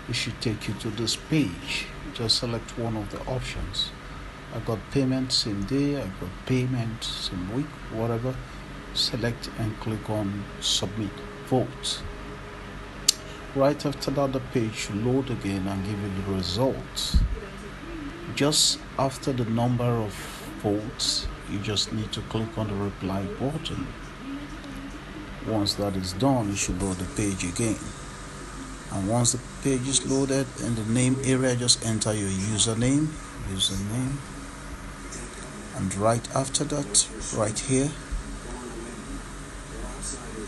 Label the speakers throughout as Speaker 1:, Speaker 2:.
Speaker 1: it should take you to this page. Just select one of the options. I got payment same day, I got payment same week, whatever. Select and click on submit vote. Right after that, the page should load again and give you the results. Just after the number of votes, you just need to click on the reply button. Once that is done, you should load the page again. And once the page is loaded, in the name area, just enter your username, and right after that, right here,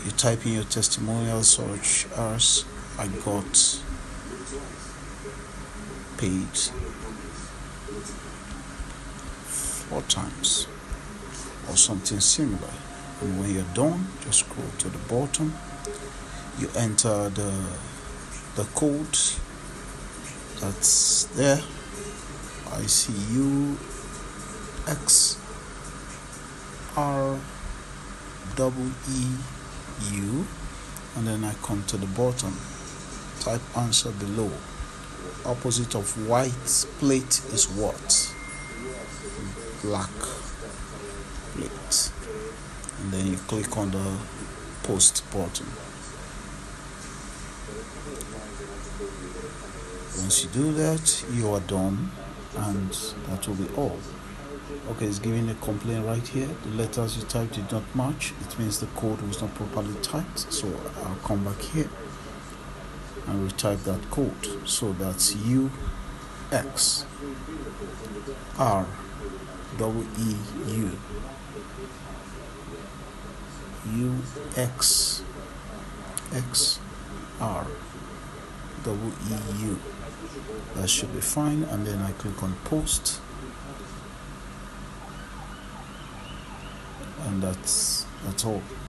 Speaker 1: you type in your testimonial such as I got paid 4 times or something similar. And when you're done, just scroll to the bottom. You enter the code that's there. I see UXREEU, and then I come to the bottom. Type answer below. Opposite of white plate is what? Black plate. And then you click on the post button. Once you do that, you are done, and that will be all. Okay, it's giving a complaint right here. The letters you typed did not match. It means the code was not properly typed. So I'll come back here and retype that code. So that's UXREEU. UXREEU. That should be fine, and then I click on post, and that's all.